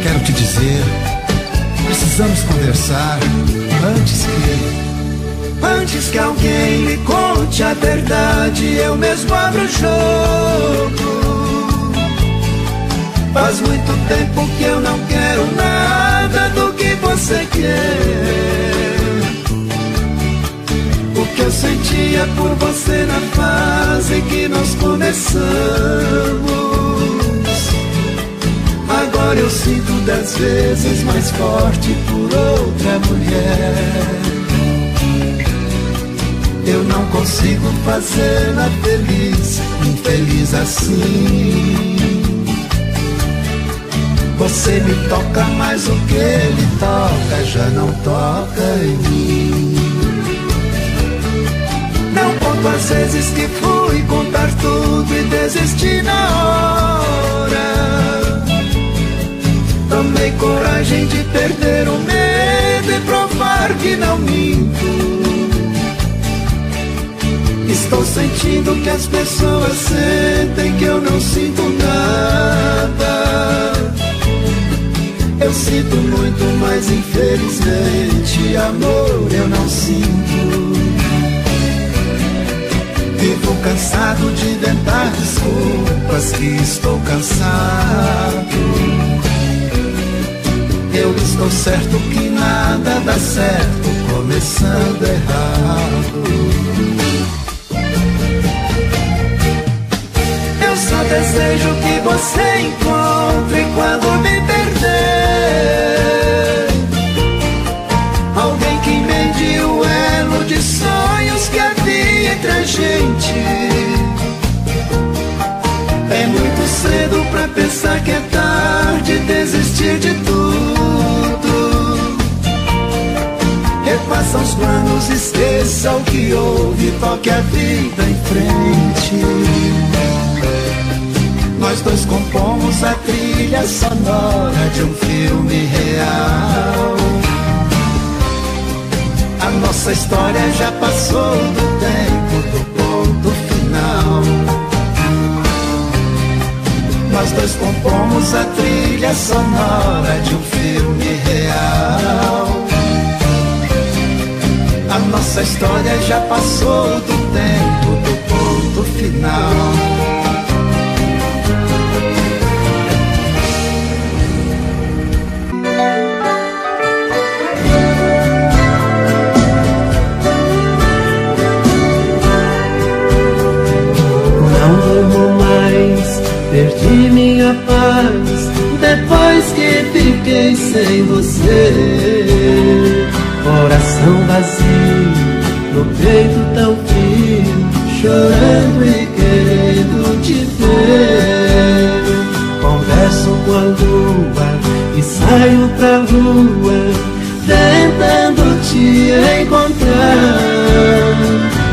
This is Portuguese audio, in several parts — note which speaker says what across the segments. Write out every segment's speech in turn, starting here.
Speaker 1: quero te dizer, precisamos conversar antes que alguém me conte a verdade. Eu mesmo abro o jogo. Faz muito tempo que eu não quero nada do que você quer. O que eu sentia por você na fase que nós começamos, agora eu sinto 10 vezes mais forte por outra mulher. Eu não consigo fazê-la feliz, infeliz assim. Você me toca, mas o que ele toca já não toca em mim. Não conto as vezes que fui contar tudo e desisti na hora. Tomei coragem de perder o medo e provar que não minto. Estou sentindo que as pessoas sentem que eu não sinto nada. Eu sinto muito, mas infelizmente amor eu não sinto. Vivo cansado de inventar desculpas que estou cansado. Eu estou certo que nada dá certo começando errado. Eu só desejo que você encontre quando me perder alguém que emende o elo de sonhos que havia entre a gente. É muito cedo pra pensar que é tarde, desistir de tudo. Refaça os planos, esqueça o que houve, toque a vida em frente. Nós dois compomos a trilha sonora de um filme real. A nossa história já passou do tempo do ponto final. Nós dois compomos a trilha sonora de um filme real. A nossa história já passou do tempo do ponto final.
Speaker 2: Perdi minha paz depois que fiquei sem você. Coração vazio, no peito tão frio, chorando e querendo te ver. Converso com a lua e saio pra rua, tentando te encontrar.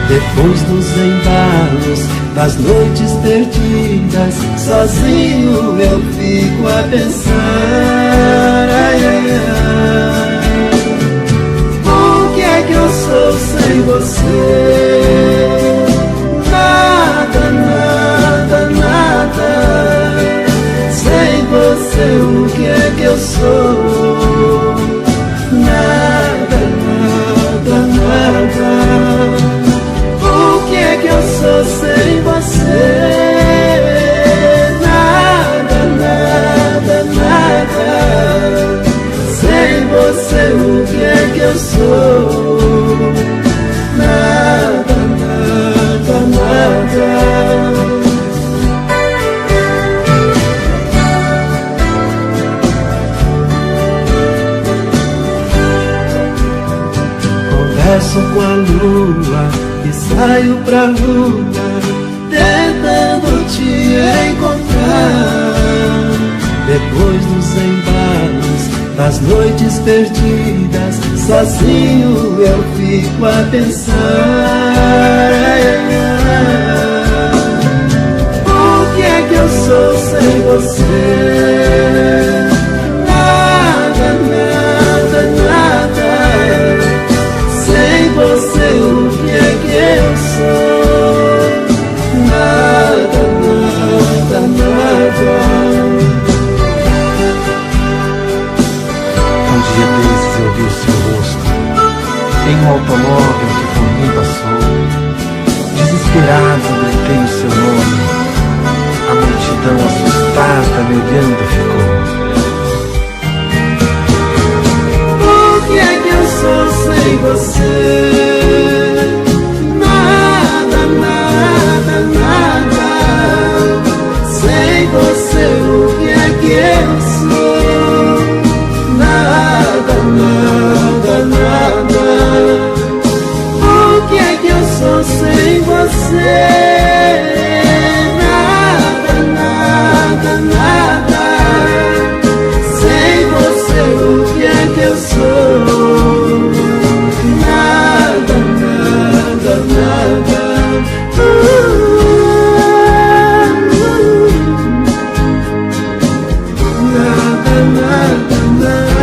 Speaker 2: Depois dos embalos das noites perdidas, sozinho eu fico a pensar. Ai, ai, ai. O que é que eu sou sem você? Nada, nada, nada. Sem você o que é que eu sou? Nada, nada, nada. Eu sou sem você. Nada, nada, nada. Sem você o que é que eu sou? Nada, nada, nada. Converso com a lua e saio pra rua, tentando te encontrar. Depois dos embalos das noites perdidas, sozinho eu fico a pensar. O que é que eu sou sem você? Nada, nada, nada. Sem você o que é que eu sou? Nada, nada, nada. em um automóvel que por mim passou. Desesperado gritei o seu nome. A multidão assustada me olhando ficou.
Speaker 1: O que é que eu sou sem você? Nada, nada, nada. Sem você, o que é que eu sou? Nada, nada, nada. O que é que eu sou sem você? Nada, nada, nada. Sem você, o que é que eu sou? Nada, nada, nada. Nada, nada, nada.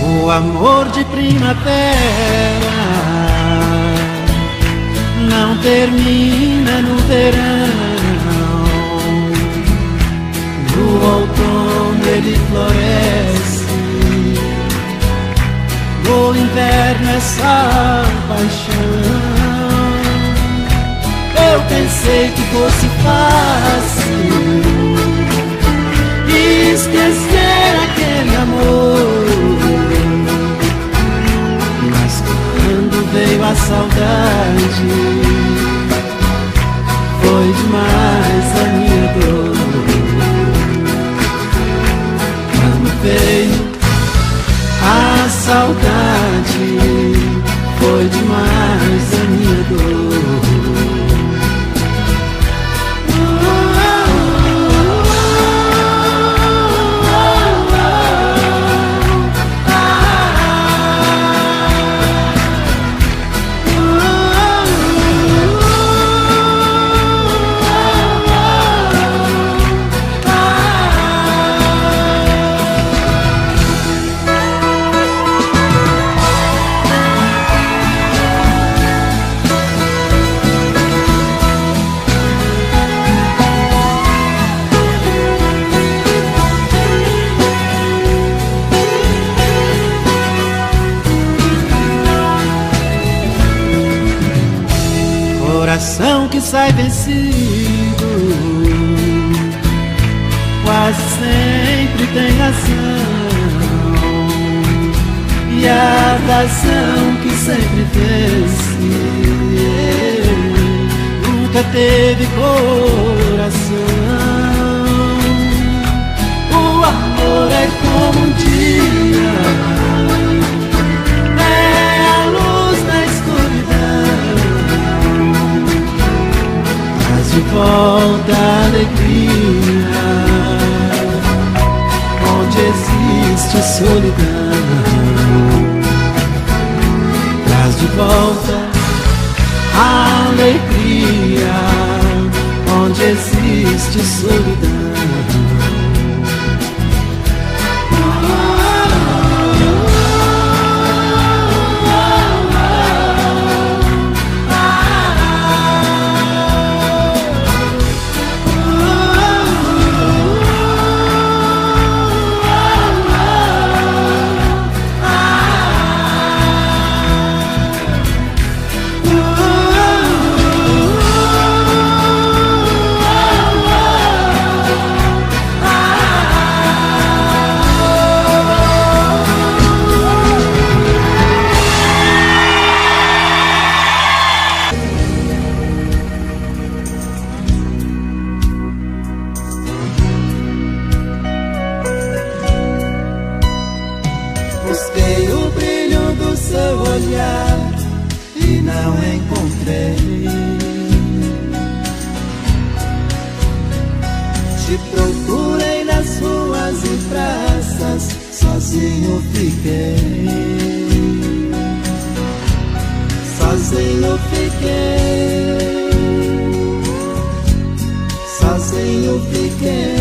Speaker 1: O amor de primavera não termina no verão. No outono ele floresce. No inverno é só paixão. Eu pensei que fosse fácil esquecer aquele amor. Veio a saudade, foi demais a minha dor. Quando veio a saudade, foi demais a minha dor. Coração que sai vencido quase sempre tem razão, e a razão que sempre vence nunca teve coração. O amor é como um dia, é a luz na escuridão, de volta a alegria onde existe solidão. Traz de volta a alegria onde existe solidão.
Speaker 2: não encontrei. Te procurei nas ruas e praças, sozinho fiquei. Sozinho fiquei. Sozinho fiquei.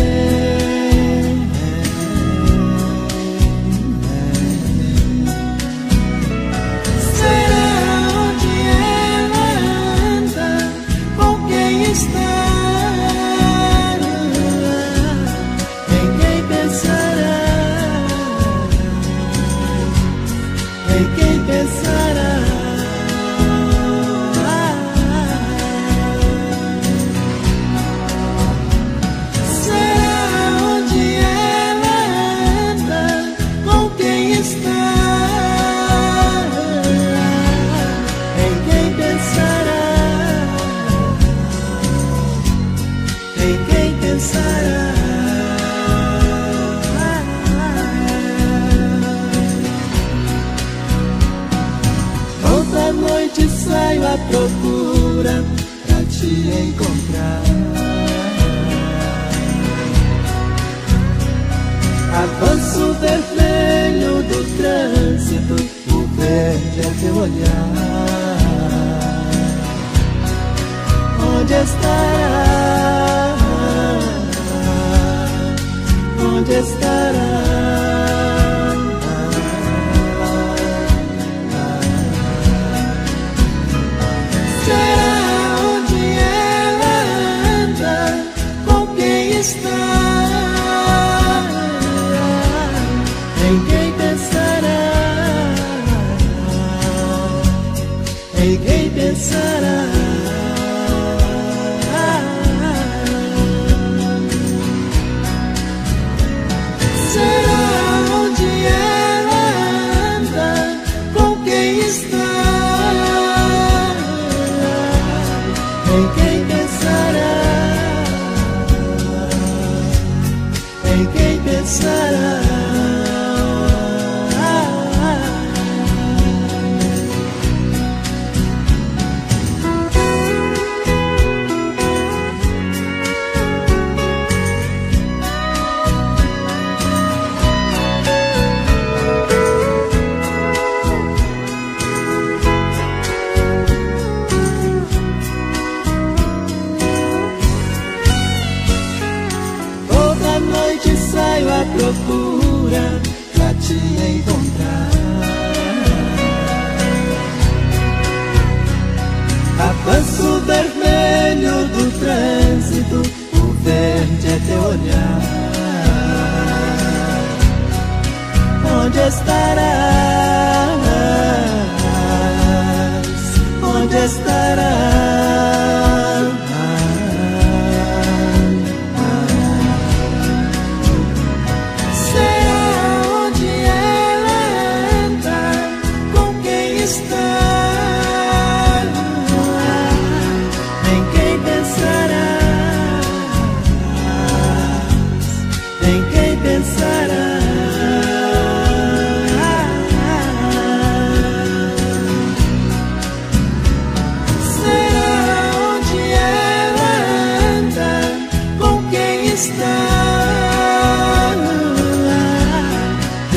Speaker 2: Saio à procura pra te encontrar. Avanço vermelho do trânsito, o verde é teu olhar. Onde estará? Onde estará? Em quem pensará? Em quem pensará? Será onde ela anda? Com quem está? Em quem pensará? Em quem pensará? Saio à procura pra te encontrar. Avanço vermelho do trânsito, o verde é teu olhar. Onde estarás? Onde estarás?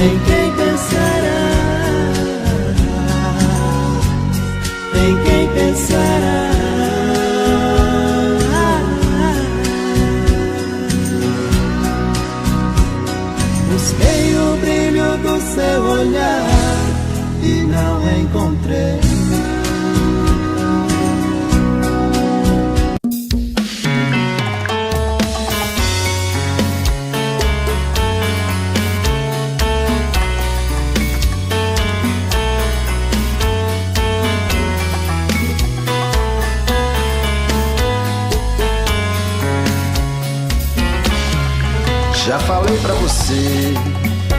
Speaker 2: Em quem pensará? Em quem pensará? Busquei o brilho do seu olhar e não encontrei.
Speaker 1: Já falei pra você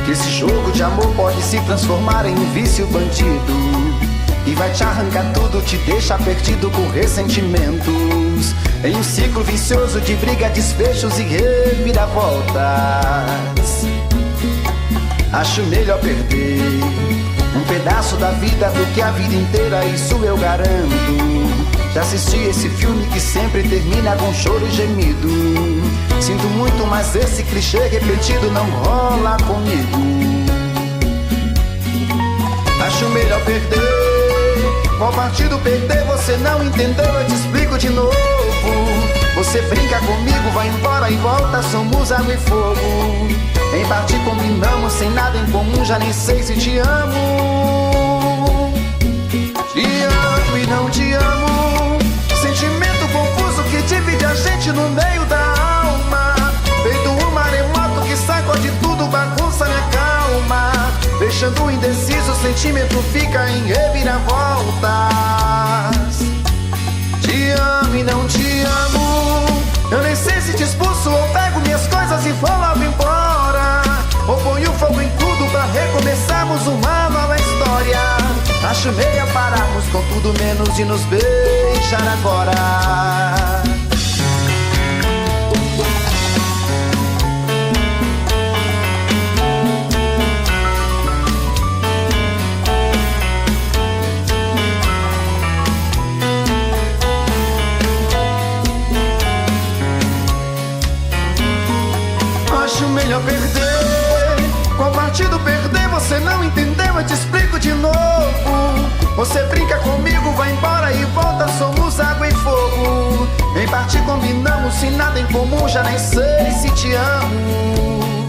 Speaker 1: que esse jogo de amor pode se transformar em um vício bandido e vai te arrancar tudo, te deixar perdido com ressentimentos, em um ciclo vicioso de briga, desfechos e reviravoltas. Acho melhor perder um pedaço da vida do que a vida inteira, isso eu garanto. Já assisti esse filme que sempre termina com choro e gemido. Sinto muito, mas esse clichê repetido não rola comigo. Acho melhor perder. Qual partido perder? Você não entendeu, eu te explico de novo. Você brinca comigo, vai embora e volta, somos água e fogo. Em parte combinamos, sem nada em comum, já nem sei se te amo. Te amo e não te amo. Sentimento confuso que divide a gente no meio da alma. Feito um maremoto que sacode tudo, bagunça minha calma. Deixando indeciso, o sentimento fica em reviravoltas. Te amo e não te amo. Eu nem sei se te expulso ou pego minhas coisas e vou logo embora. Ou ponho fogo em tudo pra recomeçarmos uma nova história. Acho melhor pararmos com tudo menos de nos beijar agora. Acho melhor perder. Qual partido perder? Você não entendeu, eu te explico de novo. Você brinca comigo, vai embora e volta, somos água e fogo. Em parte combinamos, sem nada em comum, já nem sei se te amo.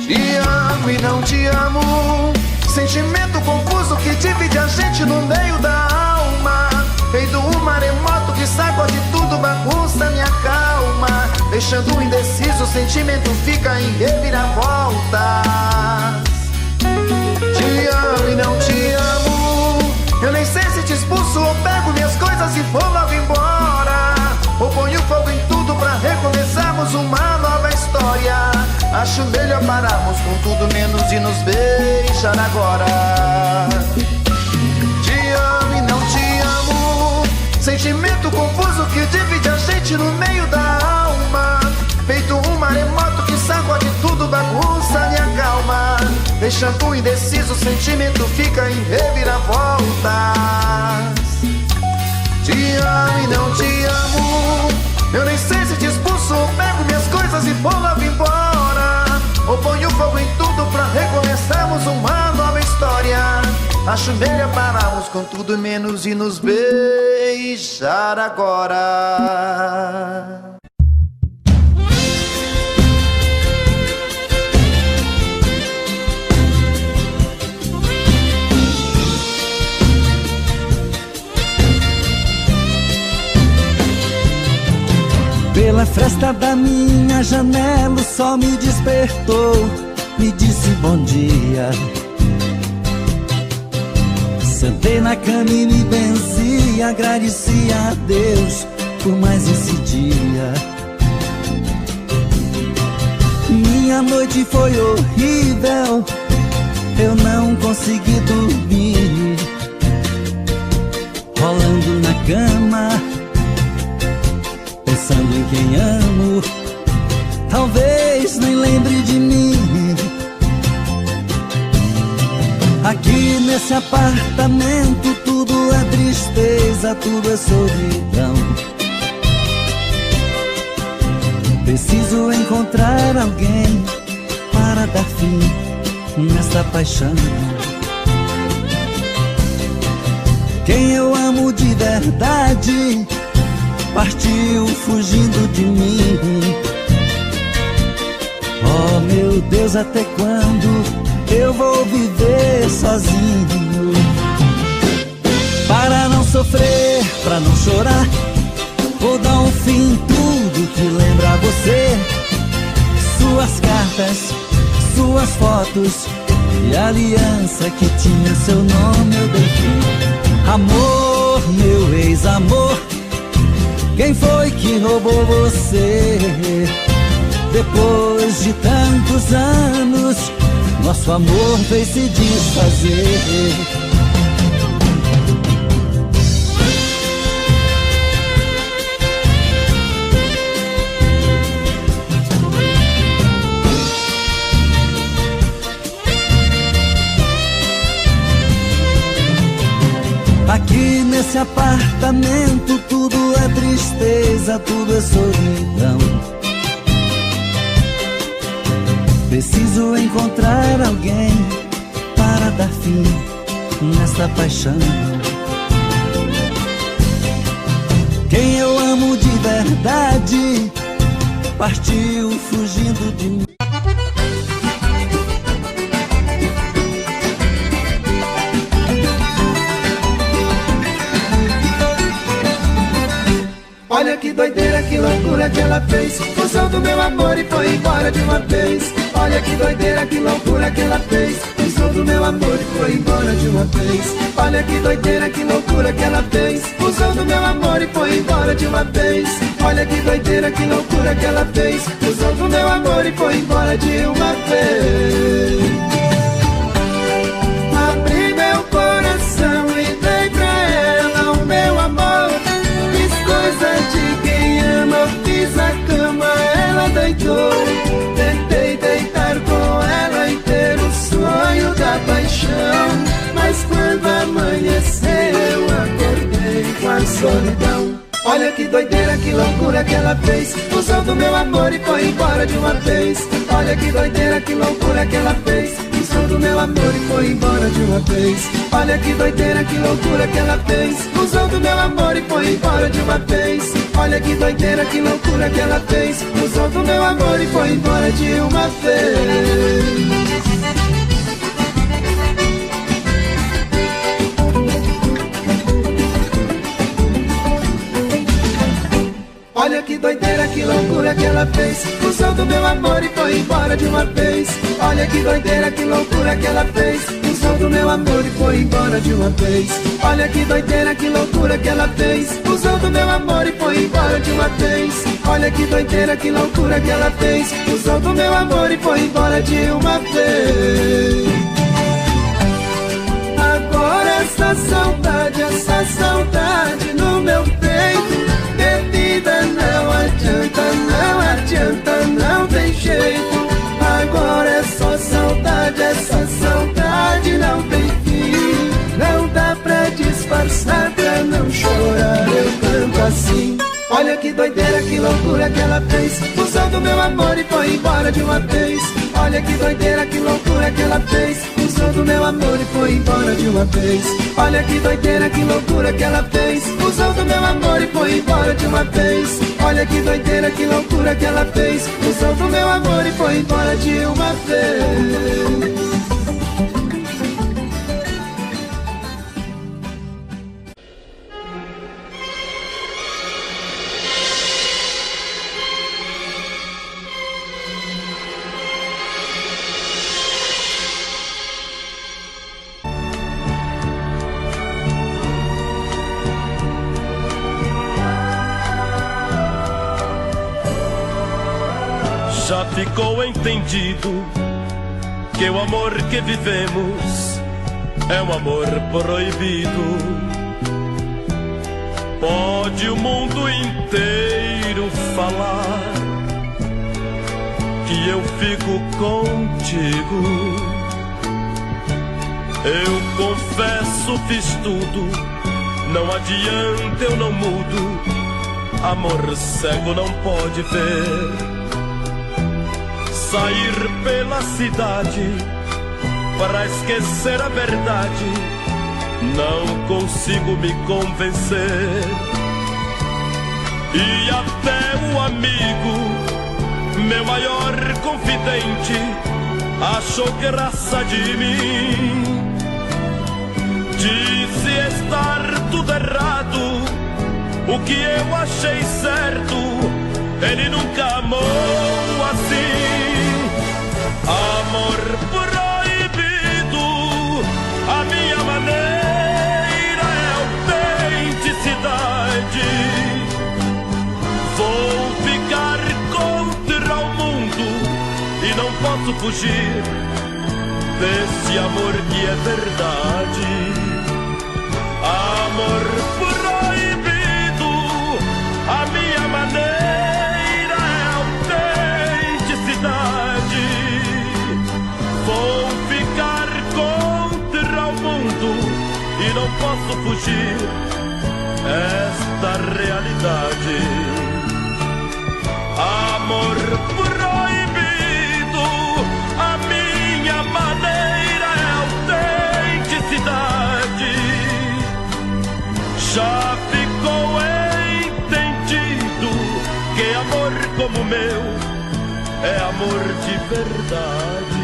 Speaker 1: Te amo e não te amo. Sentimento confuso que divide a gente no meio da alma. Feito um maremoto que sacode tudo, bagunça minha calma. Deixando indeciso, o sentimento fica em reviravoltas. Te amo e não te amo. Eu nem sei se te expulso ou pego minhas coisas e vou logo embora. Ou ponho fogo em tudo pra recomeçarmos uma nova história. Acho melhor pararmos com tudo menos de nos beijar agora. Te amo e não te amo. Sentimento confuso que divide a gente no meio da alma. Feito um maremoto que sacode tudo, bagunça minha calma. Deixando indeciso, o sentimento fica em reviravoltas. Te amo e não te amo. Eu nem sei se te expulso ou pego minhas coisas e vou logo embora. Ou ponho fogo em tudo pra recomeçarmos uma nova história. Acho melhor pararmos com tudo menos e nos beijar agora.
Speaker 2: Pela fresta da minha janela o sol me despertou, me disse bom dia. Sentei na cama e me benzi, agradeci a Deus por mais esse dia. Minha noite foi horrível, eu não consegui dormir. Rolando na cama, pensando em quem amo, talvez nem lembre de mim. Aqui nesse apartamento tudo é tristeza, tudo é solidão. Preciso encontrar alguém para dar fim nesta paixão. Quem eu amo de verdade partiu fugindo de mim. Oh meu Deus, até quando eu vou viver sozinho? Para não sofrer, pra não chorar, vou dar um fim em tudo que lembra você. Suas cartas, suas fotos e a aliança que tinha seu nome eu dei fim. Amor, meu ex-amor, quem foi que roubou você? Depois de tantos anos, nosso amor veio se desfazer.
Speaker 1: Nesse apartamento tudo é tristeza, tudo é solidão. Preciso encontrar alguém para dar fim nessa paixão. Quem eu amo de verdade partiu fugindo de mim.
Speaker 2: Olha que doideira, que loucura que ela fez. Usou do meu amor e foi embora de uma vez. Olha que doideira, que loucura que ela fez. Usou do meu amor e foi embora de uma vez. Olha que doideira, que loucura que ela fez. Usou do meu amor e foi embora de uma vez. Olha que doideira, que loucura que ela fez. Usou do meu amor e foi embora de uma vez. Abri meu coração e dei pra ela o meu amor. Coisa de quem ama, eu fiz a cama, ela deitou. Tentei deitar com ela e ter o sonho da paixão. Mas quando amanheceu eu acordei com a solidão. Olha que doideira, que loucura que ela fez. Usou do meu amor e foi embora de uma vez. Olha que doideira, que loucura que ela fez. Usou do meu amor e foi embora de uma vez. Olha que doideira, que loucura que ela fez. Usou do meu amor e foi embora de uma vez. Olha que doideira, que loucura que ela fez. Usou do meu amor e foi embora de uma vez. Olha que doideira, que loucura que ela fez. Usou do meu amor e foi embora de uma vez. Olha que doideira, que loucura que ela fez. Usou do meu amor e foi embora de uma vez. Olha que doideira, que loucura que ela fez. Usou do meu amor e foi embora de uma vez. Olha que doideira, que loucura que ela fez. Usou do meu amor e foi embora de uma vez. Agora essa saudade no meu peito. Bebida não adianta, não tem jeito. Agora é só saudade, essa saudade não tem fim. Não dá pra disfarçar, pra não chorar, eu canto assim. Olha que doideira, que loucura que ela fez. Usou do meu amor e foi embora de uma vez. Olha que doideira, que loucura que ela fez. Usou do meu amor e foi embora de uma vez. Olha que doideira, que loucura que ela fez. Usou do meu amor e foi embora de uma vez. Olha que doideira, que loucura que ela fez. Usou do meu amor e foi embora de uma vez.
Speaker 3: Já ficou entendido que o amor que vivemos é um amor proibido. Pode o mundo inteiro falar que eu fico contigo. Eu confesso, fiz tudo, não adianta, eu não mudo. Amor cego não pode ver. Sair pela cidade para esquecer a verdade, não consigo me convencer. E até o amigo, meu maior confidente, achou graça de mim. Disse estar tudo errado, o que eu achei certo, ele nunca amou assim. Amor proibido, a minha maneira é autenticidade. Vou ficar contra o mundo e não posso fugir desse amor que é verdade. Amor proibido, a minha maneira é autenticidade. Vou ficar contra o mundo e não posso fugir realidade. Amor proibido, a minha maneira é autenticidade. Já ficou entendido que amor como o meu é amor de verdade.